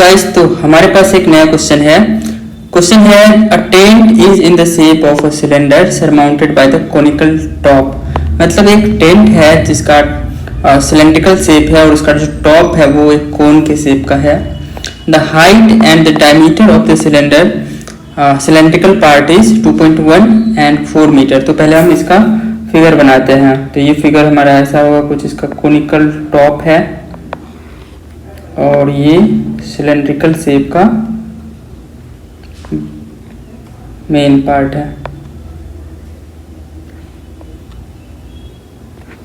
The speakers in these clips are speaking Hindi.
गाइस, तो हमारे पास एक नया क्वेश्चन है। क्वेश्चन है a tent is in the shape of a cylinder surmounted by the conical top. मतलब एक टेंट है जिसका सिलेंड्रिकल शेप है और उसका जो टॉप है वो एक कोन के शेप का है। The height and the diameter of the cylinder cylindrical part is 2.1 and 4 metre. तो पहले हम इसका फिगर बनाते हैं। तो ये फिगर हमारा ऐसा होगा कुछ, इसका कोनिकल टॉप है और ये सिलेंड्रिकल शेप का मेन पार्ट है।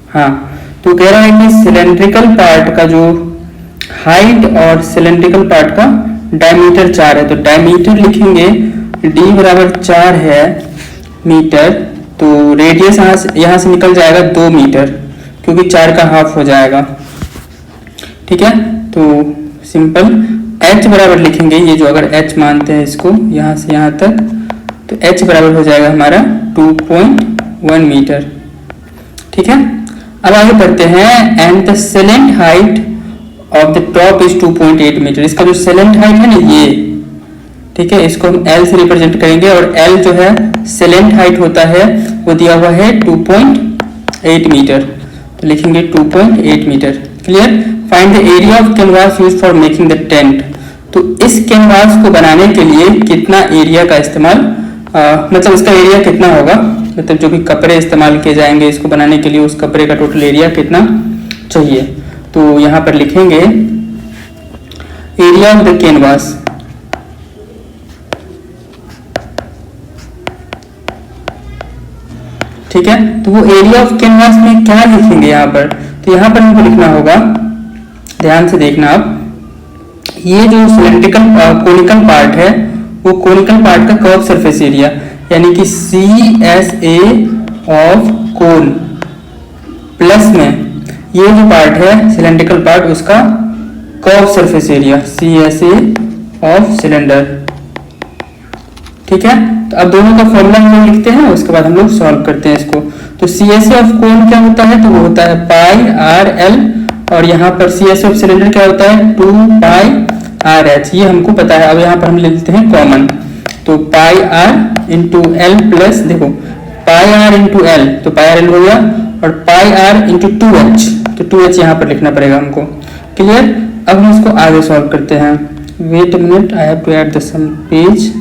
हाँ, तो कह रहा है कि सिलेंड्रिकल पार्ट का जो हाइट और सिलेंड्रिकल पार्ट का डायमीटर 4 है। तो डायमीटर लिखेंगे d बराबर 4 है मीटर, तो रेडियस यहाँ से निकल जाएगा 2 मीटर क्योंकि 4 का हाफ हो जाएगा। ठीक है, तो सिंपल h बराबर लिखेंगे, ये जो अगर h मानते हैं इसको यहाँ से यहाँ तक, तो h बराबर हो जाएगा हमारा 2.1 मीटर। ठीक है, अब आगे बढ़ते हैं। And the slant height of the top is 2.8 metre. इसका जो सेलेंट हाइट है ना ये, ठीक है, इसको हम L से रिप्रेजेंट करेंगे और L जो है सेलेंट हाइट होता है वो दिया हुआ है 2.8 मीटर, तो लिखेंगे 2.8 metre. Clear. Find the area of canvas used for making the tent. तो इस कैनवास को बनाने के लिए कितना एरिया का इस्तेमाल, मतलब इसका एरिया कितना होगा, मतलब जो भी कपड़े इस्तेमाल किए जाएंगे इसको बनाने के लिए उस कपड़े का टोटल एरिया कितना चाहिए। तो यहाँ पर लिखेंगे एरिया ऑफ द कैनवास। ठीक है, तो वो एरिया ऑफ कैनवास में क्या लिखेंगे यहाँ पर, तो यहाँ पर हमको लिखना होगा, ध्यान से देखना आप, ये जो सिलेंड्रिकल कोनिकल पार्ट है वो कोनिकल पार्ट का कर्व सरफेस एरिया यानी कि CSA ऑफ कोन प्लस में ये जो पार्ट है सिलेंड्रिकल पार्ट उसका curve surface area CSA of cylinder. ठीक है, तो अब दोनों का फॉर्मूला हम लोग लिखते हैं, उसके बाद हम लोग सॉल्व करते हैं इसको। तो CSA ऑफ कोन क्या होता है, तो वो होता है पाई आर एल, और यहाँ पर CSA ऑफ सिलेंडर क्या होता है 2 पाई आर एच, ये हमको पता है। अब यहाँ पर हम ले लेते हैं कॉमन, तो पाई आर इंटू एल प्लस, देखो पाई आर इंटू एल, तो पाई आर एल हो गया, और पाई आर इंटू 2h, तो 2h यहाँ पर लिखना पड़ेगा हमको। क्लियर। अब हम इसको आगे सॉल्व करते हैं। Wait a minute, I have to add the some page.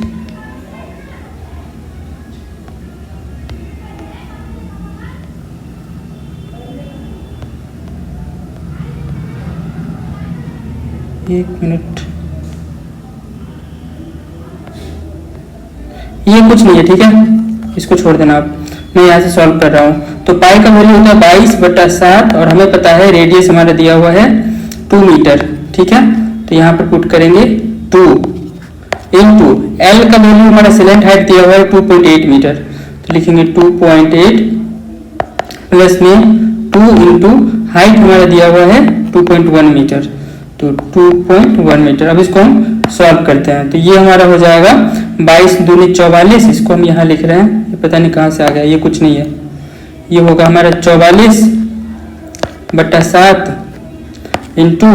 एक मिनट, ये कुछ नहीं है, ठीक है, इसको छोड़ देना आप, मैं यहाँ से सॉल्व कर रहा हूँ। तो पाई का वैल्यू होता है 22/7 और हमें पता है रेडियस हमारा दिया हुआ है 2 मीटर। ठीक है, तो यहाँ पर पुट करेंगे 2 इंटू एल का वैल्यू हमारा सेलेंट हाइट दिया हुआ है 2.8 मीटर, तो लिखेंगे 2.8 प्लस में 2 इंटू हाइट हमारा दिया हुआ है 2.1 मीटर, तो 2.1 मीटर। अब इसको हम सॉल्व करते हैं, तो ये हमारा हो जाएगा 22 दूनी 44, इसको हम यहाँ लिख रहे हैं, ये पता नहीं कहाँ से आ गया, ये कुछ नहीं है, ये होगा हमारा 44/7 इंटू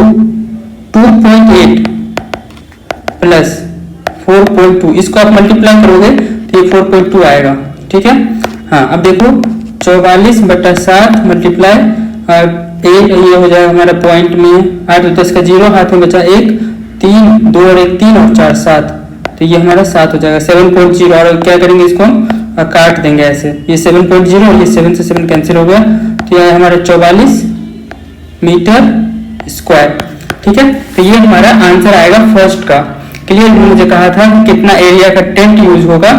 2.8 प्लस 4.2, इसको आप मल्टीप्लाई करोगे तो ये 4.2 आएगा। ठीक है, हाँ, अब देखो 44/7 मल्टीप्लाई 8, ये हो जाएगा हमारा पॉइंट में 8 और 10 का 0 हाथ में बचा 1, 3 2 और 1 3 और 4 7, तो ये हमारा 7 हो जाएगा 7.0। और क्या करेंगे, इसको हम काट देंगे ऐसे, ये 7.0 और ये 7 से 7 कैंसिल हो गया, तो यह हमारा 44 मीटर स्क्वायर। ठीक है, तो ये हमारा आंसर आएगा फर्स्ट का। क्लियर, मुझे कहा था कि कितना एरिया का टेंट यूज होगा।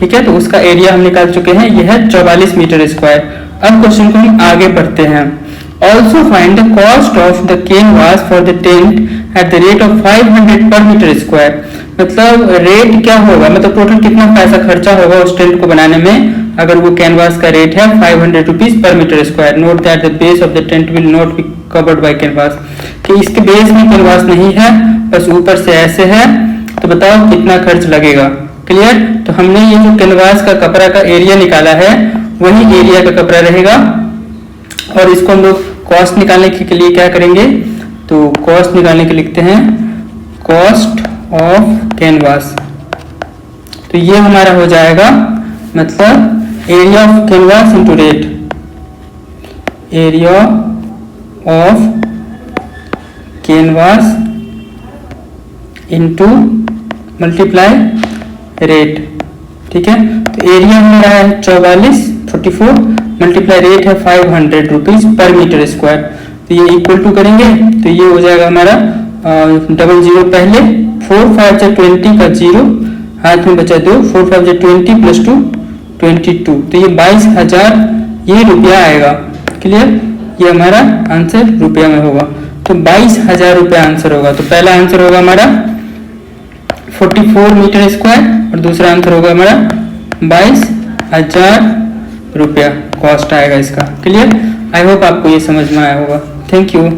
ठीक है, तो उसका एरिया हम निकाल चुके हैं, यह है 44 मीटर स्क्वायर। अब क्वेश्चन को हम आगे पढ़ते हैं। Also find the cost of the canvas for the tent at the rate of 500 per meter square। मतलब रेट क्या होगा, मतलब टोटल कितना पैसा खर्चा होगा उस टेंट को बनाने में अगर वो कैनवास का रेट है 500 rupees per metre square. Note that the base of the tent will not be covered by canvas, कि इसके बेस में कैनवास नहीं है, बस ऊपर से ऐसे है, तो बताओ कितना खर्च लगेगा। क्लियर, तो हमने ये जो कैनवास का कपड़ा का एरिया निकाला है वही एरिया का कपड़ा रहेगा, और इसको हम लोग कॉस्ट निकालने के लिए क्या करेंगे, तो कॉस्ट निकालने के लिखते हैं कॉस्ट ऑफ कैनवास। तो ये हमारा हो जाएगा मतलब area of canvas into rate, area of canvas into multiply rate. ठीक है, तो एरिया हमारा है 44 मल्टीप्लाई रेट है 500 रुपीज पर मीटर स्क्वायर। तो ये इक्वल टू करेंगे तो ये हो जाएगा हमारा डबल जीरो पहले, 4 5 जा 20 का जीरो, हाथ में बचा 2, 4 5 जा 20 प्लस 2 22, तो ये 22,000 ये रुपया आएगा। क्लियर, ये हमारा आंसर रुपया में होगा। तो 22,000 रुपया आंसर होगा। तो पहला आंसर होगा हमारा 44 मीटर स्क्वायर और दूसरा आंसर होगा हमारा 22,000 रुपया कॉस्ट आएगा इसका। क्लियर, आई होप आपको ये समझ में आया होगा। Thank you.